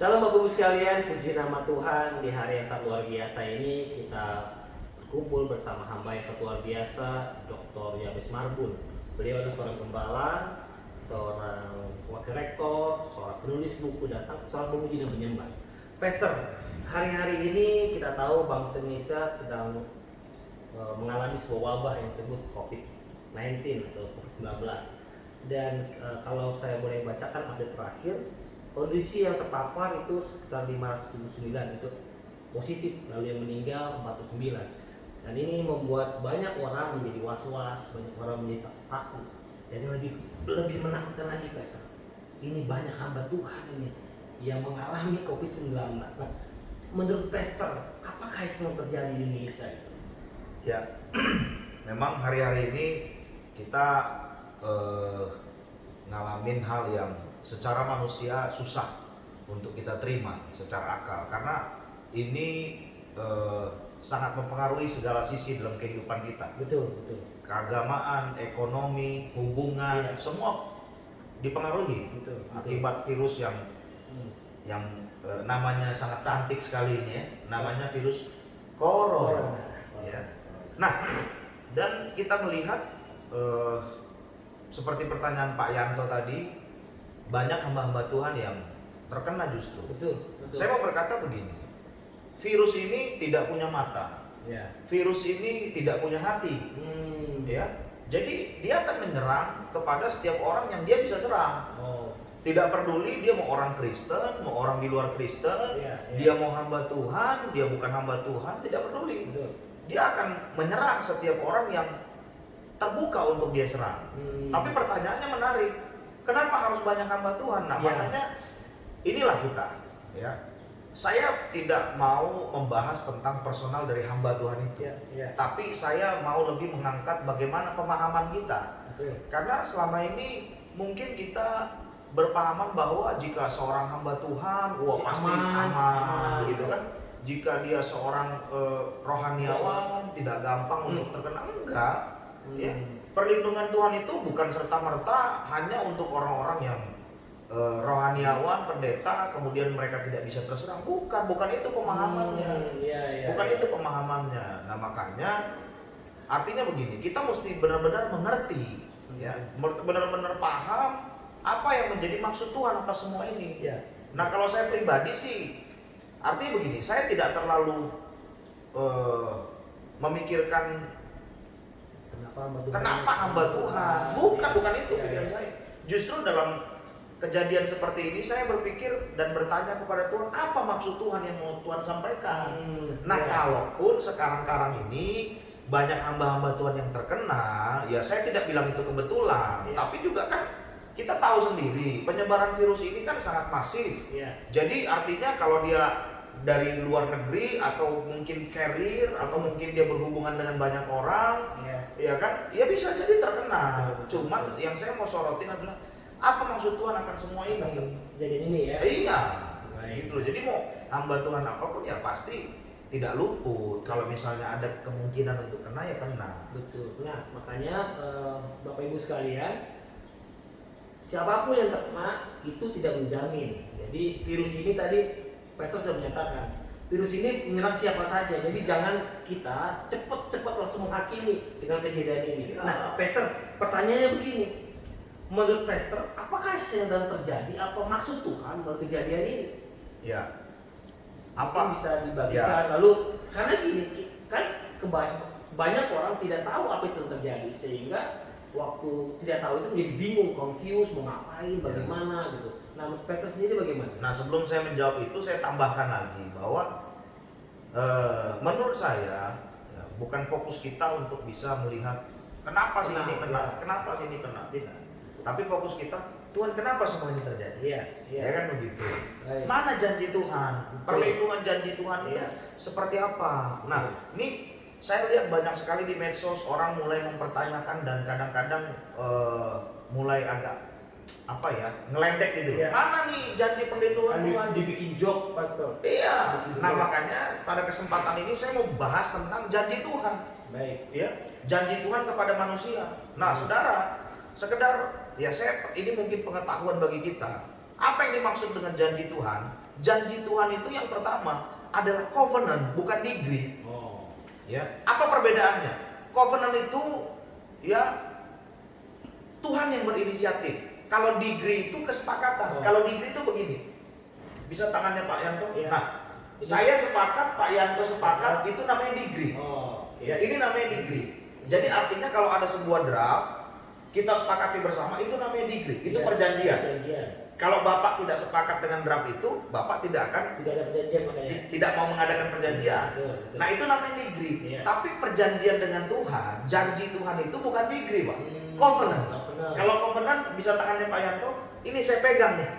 Salam Bapak Ibu sekalian, puji nama Tuhan. Di hari yang sangat luar biasa ini kita berkumpul bersama hamba yang sangat luar biasa, Dr. Yabes Marbun. Beliau adalah seorang gembala, seorang wakil rektor, seorang penulis buku, dan seorang pemuji dan penyembah. Pastor, hari-hari ini kita tahu bangsa Indonesia sedang mengalami sebuah wabah yang disebut COVID-19 atau COVID-19. Dan kalau saya boleh bacakan update terakhir, kondisi yang terpapar itu sekitar 579 itu positif, lalu yang meninggal 49. Dan ini membuat banyak orang menjadi was-was, banyak orang menjadi takut. Dan lebih menakutkan lagi, Pastor, ini banyak hamba Tuhan ini yang mengalami COVID-19. Nah, menurut Pastor, apakah yang sedang terjadi di Indonesia? Ya, memang hari-hari ini kita ngalamin hal yang secara manusia susah untuk kita terima secara akal, karena ini sangat mempengaruhi segala sisi dalam kehidupan kita. Betul. Keagamaan, ekonomi, hubungan, semua dipengaruhi akibat virus yang namanya sangat cantik sekali ini ya, namanya virus corona. Ya. Nah, dan kita melihat seperti pertanyaan Pak Yanto tadi, banyak hamba-hamba Tuhan yang terkena justru. Betul. Saya mau berkata begini, virus ini tidak punya mata, virus ini tidak punya hati, ya. Jadi dia akan menyerang kepada setiap orang yang dia bisa serang. Tidak peduli dia mau orang Kristen, mau orang di luar Kristen, dia mau hamba Tuhan, dia bukan hamba Tuhan, tidak peduli. Betul. Dia akan menyerang setiap orang yang terbuka untuk dia serang. Tapi pertanyaannya menarik, kenapa harus banyak hamba Tuhan? Nah, makanya inilah kita, ya. Saya tidak mau membahas tentang personal dari hamba Tuhan itu, tapi saya mau lebih mengangkat bagaimana pemahaman kita. Karena selama ini mungkin kita berpahaman bahwa jika seorang hamba Tuhan, pasti aman, gitu kan? Jika dia seorang rohaniawan, tidak gampang untuk terkena, enggak. Ya, perlindungan Tuhan itu bukan serta-merta hanya untuk orang-orang yang rohaniawan, pendeta, kemudian mereka tidak bisa terserang. Bukan itu pemahamannya. Bukan itu pemahamannya. Nah, makanya artinya begini, kita mesti benar-benar mengerti, ya, benar-benar paham apa yang menjadi maksud Tuhan atas semua ini. Nah, kalau saya pribadi sih, artinya begini, saya tidak terlalu memikirkan kenapa hamba Tuhan. Bukan itu pikiran saya. Justru dalam kejadian seperti ini saya berpikir dan bertanya kepada Tuhan, apa maksud Tuhan yang mau Tuhan sampaikan. Kalaupun sekarang ini banyak hamba-hamba Tuhan yang terkena, ya saya tidak bilang itu kebetulan, tapi juga kan kita tahu sendiri penyebaran virus ini kan sangat masif. Jadi artinya kalau dia dari luar negeri atau mungkin carrier atau mungkin dia berhubungan dengan banyak orang, ya kan, ya bisa jadi terkena. Cuman yang saya mau sorotin adalah apa maksud Tuhan akan semua ini? Kejadian ini ya. Iya. Gitu loh. Jadi mau hamba Tuhan apapun ya pasti tidak luput. Kalau misalnya ada kemungkinan untuk kena ya kena. Betul. Nah, makanya Bapak Ibu sekalian, siapapun yang terkena itu tidak menjamin. Jadi virus ini tadi Pastor sudah menyatakan, virus ini menyerang siapa saja. Jadi jangan kita cepat langsung menghakimi dengan kejadian ini. Nah, Pastor, pertanyaannya begini. Menurut Pastor, apakah yang sedang terjadi? Apa maksud Tuhan dalam kejadian ini? Ya. Apa bisa dibagikan? Lalu karena gini, kan banyak orang tidak tahu apa yang sedang terjadi, sehingga waktu tidak tahu itu menjadi bingung, confused, mau ngapain, bagaimana gitu. Nah, Pastor sendiri bagaimana? Nah, sebelum saya menjawab itu, saya tambahkan lagi bahwa menurut saya bukan fokus kita untuk bisa melihat kenapa sih ini kena, kenapa sih ini kena. Tapi fokus kita, Tuhan kenapa semua ini terjadi? Ya kan begitu. Mana janji Tuhan? Perlindungan janji Tuhan itu seperti apa? Nah, ini saya lihat banyak sekali di medsos orang mulai mempertanyakan dan kadang-kadang mulai agak ngelendek gitu. Mana nih janji perlindungan Tuhan? Dibikin joke, Pastor. Iya. Nah, makanya pada kesempatan ini saya mau bahas tentang janji Tuhan. Baik. Ya, janji Tuhan kepada manusia. Nah, saudara, sekedar ya ini mungkin pengetahuan bagi kita. Apa yang dimaksud dengan janji Tuhan? Janji Tuhan itu yang pertama adalah covenant, bukan degree. Ya, apa perbedaannya? Covenant itu ya Tuhan yang berinisiatif. Kalau degree itu kesepakatan. Kalau degree itu begini. Bisa tangannya Pak Yanto? Ya. Nah, saya sepakat, Pak Yanto sepakat, itu namanya degree. Ya, ini namanya degree. Jadi artinya kalau ada sebuah draft, kita sepakati bersama, itu namanya degree. Itu perjanjian. Kalau Bapak tidak sepakat dengan draft itu, Bapak tidak akan ada perjanjian makanya. Tidak mau mengadakan perjanjian. Betul. Nah, itu namanya degree. Tapi perjanjian dengan Tuhan, janji Tuhan itu bukan degree, Pak. Covenant. Kalau covenant, bisa tangannya Pak Yanto, ini saya pegang nih.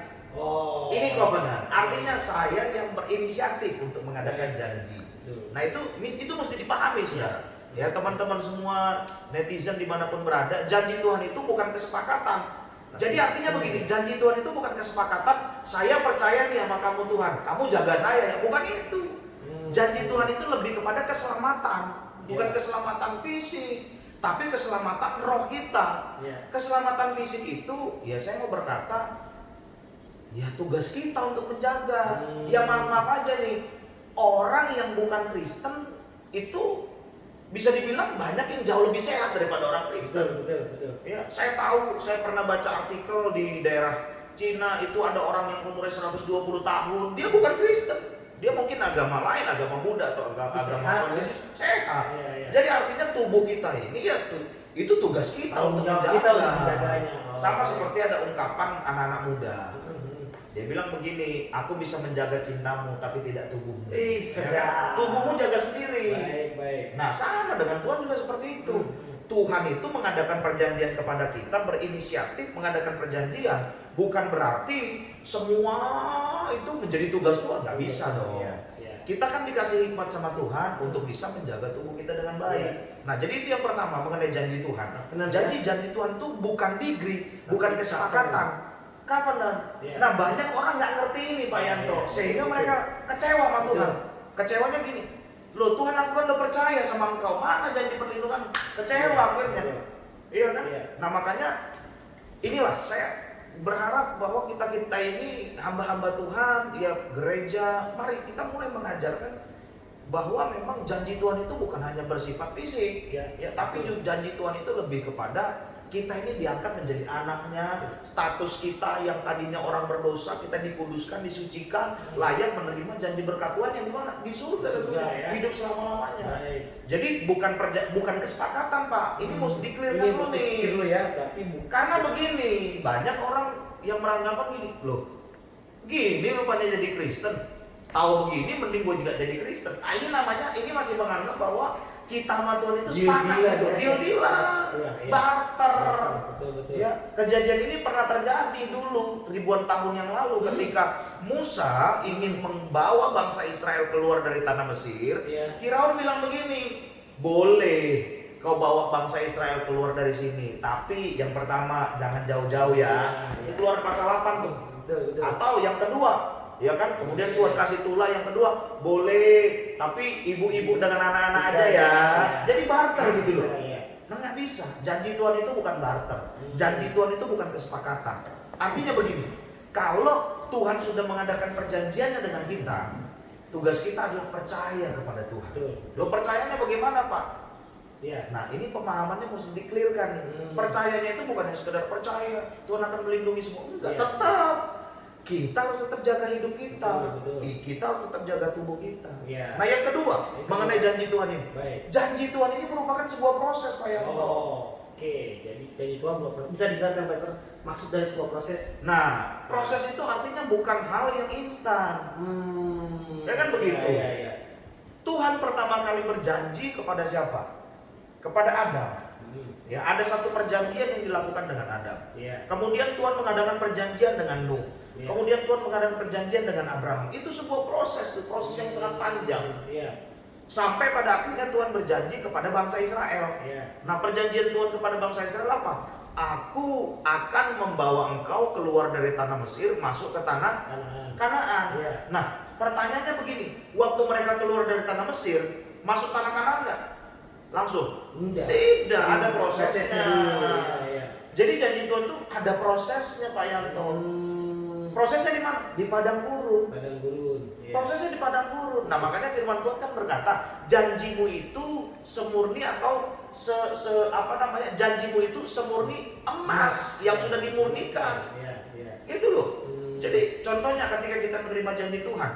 Ini covenant. Artinya saya yang berinisiatif untuk mengadakan janji. Nah, itu mesti dipahami, Saudara. Ya, teman-teman semua netizen dimanapun berada, janji Tuhan itu bukan kesepakatan. Jadi artinya begini, janji Tuhan itu bukan kesepakatan, saya percaya nih sama kamu Tuhan, kamu jaga saya ya, bukan itu. Janji Tuhan itu lebih kepada keselamatan, bukan keselamatan fisik, tapi keselamatan roh kita. Keselamatan fisik itu, ya saya mau berkata, ya tugas kita untuk menjaga. Ya maaf aja nih, orang yang bukan Kristen itu bisa dibilang banyak yang jauh lebih sehat daripada orang Kristen. Betul. Ya, saya tahu, saya pernah baca artikel di daerah Cina itu ada orang yang umurnya 120 tahun, dia bukan Kristen. Dia mungkin agama lain, agama Buddha atau agama Katolik, sehat. Jadi artinya tubuh kita ini ya itu tugas kita untuk menjaga. Sama seperti ada ungkapan anak-anak muda. Dia bilang begini, aku bisa menjaga cintamu tapi tidak tubuhmu. Ya, tubuhmu jaga sendiri. Baik. Nah, sama dengan Tuhan juga seperti itu. Tuhan itu mengadakan perjanjian kepada kita, berinisiatif mengadakan perjanjian. Bukan berarti semua itu menjadi tugas Tuhan, nggak bisa dong. Kita kan dikasih hikmat sama Tuhan untuk bisa menjaga tubuh kita dengan baik. Nah, jadi itu yang pertama mengenai janji Tuhan. Janji Tuhan itu bukan degree, bukan kesepakatan. Covenant. Nah, banyak orang nggak ngerti ini Pak Yanto, sehingga mereka kecewa sama Tuhan. Kecewanya gini, loh Tuhan aku kan udah percaya sama Engkau, mana janji perlindungan? Kecewa akhirnya. Iya kan? Nah, makanya inilah saya berharap bahwa kita ini hamba-hamba Tuhan, ya gereja, mari kita mulai mengajarkan bahwa memang janji Tuhan itu bukan hanya bersifat fisik, ya, tapi janji Tuhan itu lebih kepada kita ini diangkat menjadi anaknya, status kita yang tadinya orang berdosa, kita dikuduskan, disucikan, layak menerima janji berkat Tuhan yang di mana? Di surga, hidup selama-lamanya. Jadi bukan kesepakatan Pak, ini mesti di-clearkan dulu nih. Karena begini, banyak orang yang beranggapan gini, loh gini rupanya jadi Kristen, tahu begini mending gue juga jadi Kristen. Nah, ini masih menganggap bahwa kita sama Tuhan itu sepakat, deal-dealan, barter. Betul. Ya, kejadian ini pernah terjadi dulu ribuan tahun yang lalu ketika Musa ingin membawa bangsa Israel keluar dari tanah Mesir. Firaun bilang begini, boleh kau bawa bangsa Israel keluar dari sini, tapi yang pertama jangan jauh-jauh ya. Itu keluar pasal 8 tuh. Betul. Atau yang kedua, ya kan, kemudian Tuhan kasih tulah yang kedua, boleh, tapi ibu-ibu dengan anak-anak aja ya. Jadi barter gitu loh. Nah, nggak bisa. Janji Tuhan itu bukan barter. Janji Tuhan itu bukan kesepakatan. Artinya begini, kalau Tuhan sudah mengadakan perjanjiannya dengan kita, tugas kita adalah percaya kepada Tuhan. Lo percayanya bagaimana Pak? Nah, ini pemahamannya mesti di-clearkan. Percayanya itu bukan hanya sekedar percaya Tuhan akan melindungi semua. Enggak, tetap kita harus tetap jaga hidup kita. Kita harus tetap jaga tubuh kita. Nah, yang kedua, mengenai janji Tuhan ini. Janji Tuhan ini merupakan sebuah proses Pak Yanto. Jadi janji Tuhan bisa dijelaskan Pastor maksud dari sebuah proses. Nah, proses itu artinya bukan hal yang instan. Ya kan begitu. Tuhan pertama kali berjanji kepada siapa? Kepada Adam. Ya, ada satu perjanjian yang dilakukan dengan Adam. Kemudian Tuhan mengadakan perjanjian dengan Nuh. Kemudian Tuhan mengadakan perjanjian dengan Abraham. Itu sebuah proses yang sangat panjang. Sampai pada akhirnya Tuhan berjanji kepada bangsa Israel. Nah, perjanjian Tuhan kepada bangsa Israel apa? Aku akan membawa engkau keluar dari tanah Mesir masuk ke tanah Kanaan. Nah, pertanyaannya begini, waktu mereka keluar dari tanah Mesir, masuk tanah Kanaan enggak? Langsung? Tidak, ada prosesnya. Jadi janji Tuhan itu ada prosesnya Pak Yanto. Prosesnya di mana? Di padang gurun. Padang gurun. Yeah. Prosesnya di padang gurun. Nah makanya firman Tuhan kan berkata, janjimu itu semurni atau janjimu itu semurni emas yang sudah dimurnikan. Itu loh. Jadi contohnya ketika kita menerima janji Tuhan,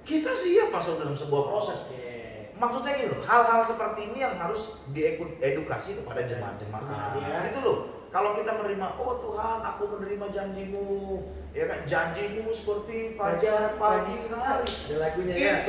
kita siap masuk dalam sebuah proses. Maksud saya gini loh, hal-hal seperti ini yang harus diedukasi kepada jemaat-jemaat. Itu loh. Kalau kita menerima, oh Tuhan, aku menerima janjimu, ya kan? Janjimu seperti fajar pagi hari. Ada lagunya ya.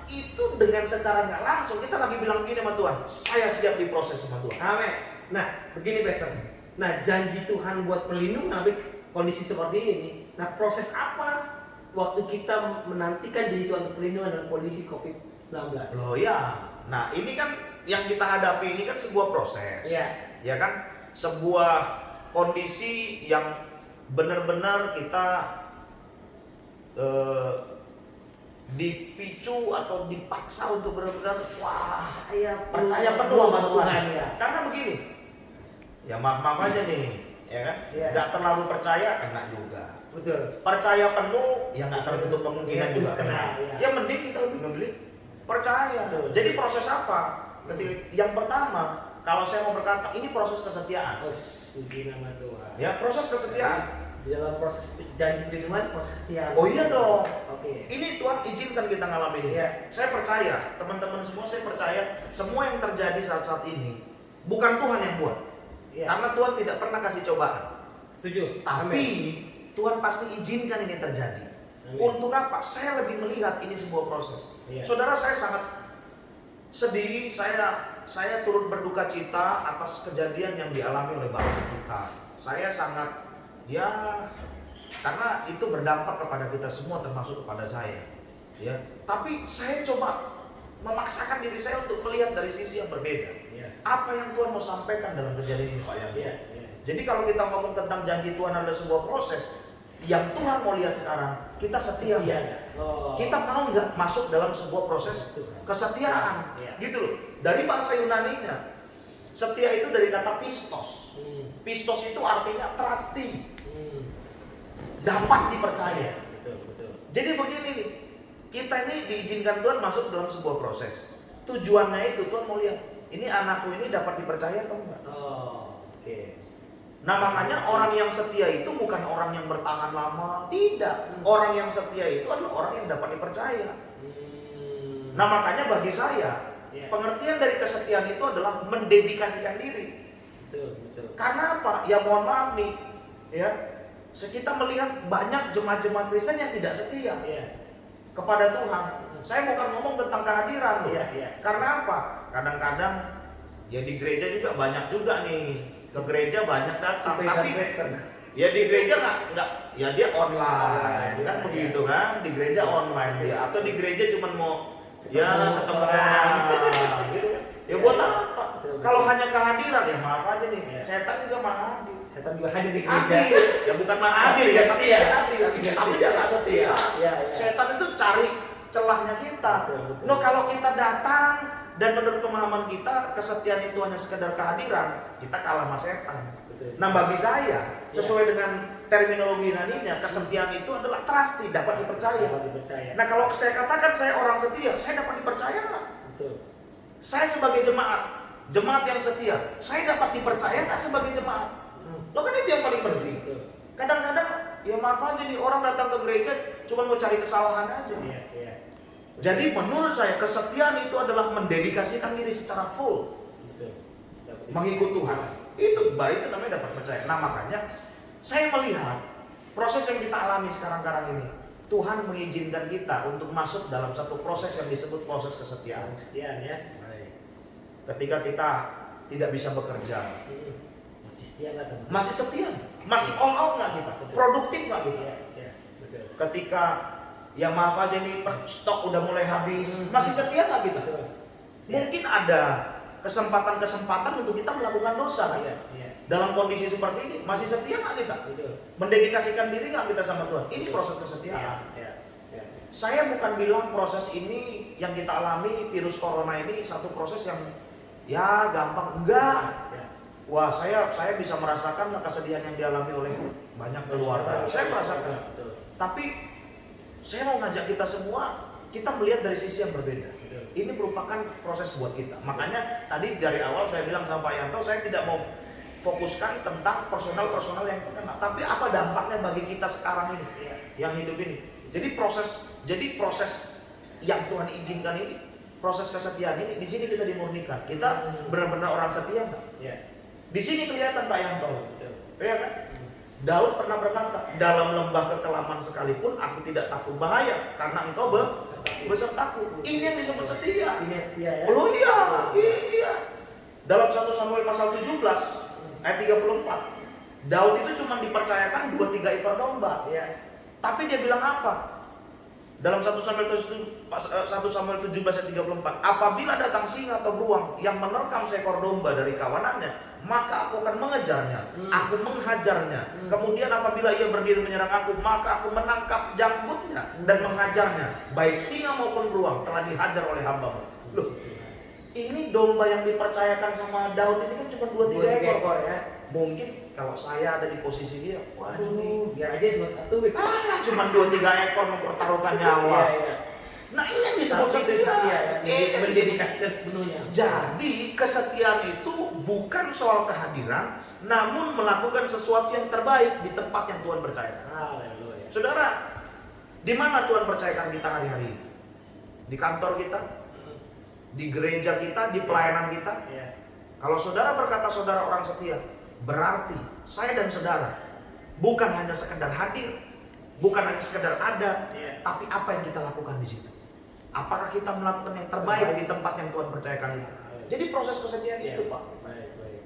Itu dengan secara nggak langsung kita lagi bilang gini sama Tuhan, saya siap diproses sama Tuhan. Amin. Nah, begini Pastor. Nah, janji Tuhan buat perlindungan tapi kondisi seperti ini. Nah, proses apa waktu kita menantikan janji Tuhan untuk perlindungan dalam kondisi COVID-19? Loh ya. Nah, ini kan yang kita hadapi ini kan sebuah proses. Iya. Ya kan? Sebuah kondisi yang benar-benar kita dipicu atau dipaksa untuk benar-benar percaya penuh sama Tuhan ya. Karena begini, ya maaf aja nih, ya kan? Nggak terlalu percaya kena juga. Betul. Percaya penuh, ya nggak tertutup kemungkinan juga kena. Ya mending kita lebih memilih percaya. Jadi proses apa? Yang pertama, kalau saya mau berkata, ini proses kesetiaan. Puji nama Tuhan. Ya, proses kesetiaan. Di dalam proses janji perlindungan, proses kesetiaan. Oh iya dong. Oke. Ini Tuhan izinkan kita ngalamin ini. Saya percaya, teman-teman semua, saya percaya semua yang terjadi saat-saat ini bukan Tuhan yang buat. Karena Tuhan tidak pernah kasih cobaan. Setuju. Tapi Tuhan pasti izinkan ini terjadi. Untuk apa? Saya lebih melihat ini sebuah proses. Saudara, saya sangat sedih, saya turut berduka cita atas kejadian yang dialami oleh bangsa kita. Saya sangat karena itu berdampak kepada kita semua termasuk kepada saya. Ya, tapi saya coba memaksakan diri saya untuk melihat dari sisi yang berbeda. Apa yang Tuhan mau sampaikan dalam kejadian ini, Pak Yanto? Jadi kalau kita ngomong tentang janji Tuhan adalah sebuah proses, yang Tuhan mau lihat sekarang, kita setia. Kita mau nggak masuk dalam sebuah proses kesetiaan, gitu loh. Dari bahasa Yunaninya, setia itu dari kata pistos. Pistos itu artinya trusty, dapat dipercaya. Jadi begini nih, kita ini diizinkan Tuhan masuk dalam sebuah proses. Tujuannya itu Tuhan mau lihat, ini anakku ini dapat dipercaya atau enggak? Nah makanya orang yang setia itu bukan orang yang bertahan lama, tidak. Orang yang setia itu adalah orang yang dapat dipercaya. Nah makanya bagi saya, pengertian dari kesetiaan itu adalah mendedikasikan diri. Karena apa? Ya mohon maaf nih, ya, kita melihat banyak jemaat-jemaat Kristen yang tidak setia kepada Tuhan. Saya bukan ngomong tentang kehadiran loh. Karena apa? Kadang-kadang ya di gereja juga banyak juga nih. Ke gereja banyak datang, tapi ya di gereja nggak, ya dia online kan begitu kan, di gereja online dia, atau di gereja cuma mau ketemu orang gitu kan. Ya buat apa? Kalau hanya kehadiran ya maaf aja nih, setan juga mah hadir. Setan juga hadir di gereja. Ya bukan mah hadir ya, tapi dia hadir. Tapi dia nggak setia. Setan itu cari celahnya kita. Loh kalau kita datang dan menurut pemahaman kita kesetiaan itu hanya sekedar kehadiran, kita kalah sama setan. Nah bagi saya, sesuai dengan terminologi Yunaninya, kesetiaan itu adalah trusty, dapat dipercaya. Nah kalau saya katakan saya orang setia, saya dapat dipercaya nggak? Saya sebagai jemaat yang setia, saya dapat dipercaya nggak sebagai jemaat? Loh kan itu yang paling penting. Kadang-kadang ya maaf aja nih, orang datang ke gereja cuma mau cari kesalahan aja. Jadi menurut saya kesetiaan itu adalah mendedikasikan diri secara full, mengikut Tuhan. Itu baik, itu namanya dapat percaya. Nah makanya saya melihat proses yang kita alami sekarang ini, Tuhan mengizinkan kita untuk masuk dalam satu proses yang disebut proses kesetiaan. Ketika kita tidak bisa bekerja, masih setia, masih all out nggak kita, produktif nggak kita. Ketika ya maaf aja nih, stok udah mulai habis, masih setia nggak kita? Mungkin ada kesempatan-kesempatan untuk kita melakukan dosa. Dalam kondisi seperti ini, masih setia nggak kita? Mendedikasikan diri nggak kita sama Tuhan? Ini proses kesetiaan. Saya bukan bilang proses ini yang kita alami, virus corona ini satu proses yang ya gampang, enggak. wah saya bisa merasakan kesedihan yang dialami oleh banyak keluarga. Saya merasakan. Tapi saya mau ngajak kita semua, kita melihat dari sisi yang berbeda. Ini merupakan proses buat kita. Makanya tadi dari awal saya bilang sama Pak Yanto, saya tidak mau fokuskan tentang personal yang terkena, tapi apa dampaknya bagi kita sekarang ini, yang hidup ini. Jadi proses yang Tuhan izinkan ini, proses kesetiaan ini, di sini kita dimurnikan. Kita benar-benar orang setia nggak? Di sini kelihatan Pak Yanto, ya kan? Daud pernah berkata, dalam lembah kekelaman sekalipun aku tidak takut bahaya, karena engkau besertaku. Ini yang disebut setia. Ini setia ya. Oh iya. Dalam 1 Samuel pasal 17 ayat 34, Daud itu cuma dipercayakan 2-3 ekor domba. Tapi dia bilang apa? Dalam 1 Samuel 17 ayat 34, apabila datang singa atau beruang yang menerkam seekor domba dari kawanannya, maka aku akan mengejarnya, aku menghajarnya. Kemudian apabila ia berdiri menyerang aku, maka aku menangkap janggutnya dan menghajarnya. Baik singa maupun beruang telah dihajar oleh hamba-Mu. Loh, ini domba yang dipercayakan sama Daud ini kan cuma 2-3 ekor ya. Mungkin kalau saya ada di posisi dia, waduh nih, biar aja cuma 1. cuma 2-3 ekor mempertaruhkan nyawa. Nah ini yang disebut setia, mendedikasikan sepenuhnya. Jadi kesetiaan itu bukan soal kehadiran, namun melakukan sesuatu yang terbaik di tempat yang Tuhan percayakan. Haleluya. Saudara, di mana Tuhan percayakan kita hari-hari ini? Di kantor kita, di gereja kita, di pelayanan kita. Kalau saudara berkata saudara orang setia, berarti saya dan saudara bukan hanya sekedar hadir, bukan hanya sekedar ada, tapi apa yang kita lakukan di situ. Apakah kita melakukan yang terbaik di tempat yang Tuhan percayakan itu? Jadi proses kesetiaan itu, Pak.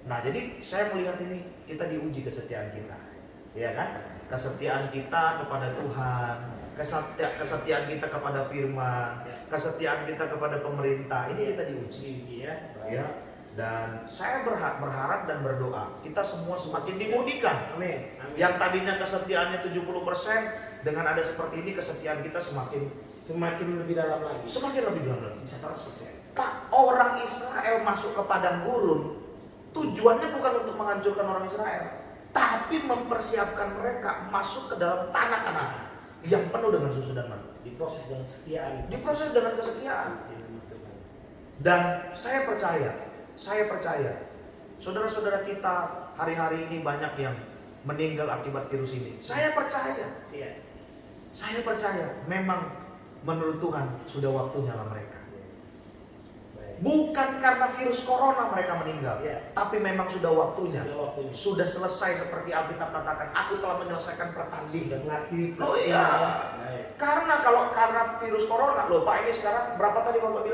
Nah, jadi saya melihat ini kita diuji kesetiaan kita, ya kan? Kesetiaan kita kepada Tuhan, kesetiaan kita kepada Firman, kesetiaan kita kepada pemerintah. Ini kita diuji, ya. Dan saya berharap dan berdoa kita semua semakin dimurnikan. Amin. Yang tadinya kesetiaannya 70%, dengan ada seperti ini kesetiaan kita semakin lebih dalam lagi. Semakin lebih dalam lagi. Bisa 100%. Pak, orang Israel masuk ke padang gurun tujuannya bukan untuk menghancurkan orang Israel, tapi mempersiapkan mereka masuk ke dalam tanah Kanaan yang penuh dengan susu dan madu. Diproses dengan kesetiaan. Diproses dengan kesetiaan. Dan saya percaya, saudara-saudara kita hari-hari ini banyak yang meninggal akibat virus ini. Saya percaya memang menurut Tuhan sudah waktunya lah mereka. Bukan karena virus corona mereka meninggal, tapi memang sudah waktunya. Sudah selesai seperti Alkitab katakan, aku telah menyelesaikan pertandingan. Loh iya. Karena virus corona, loh Pak, ini sekarang berapa tadi Bapak bilang?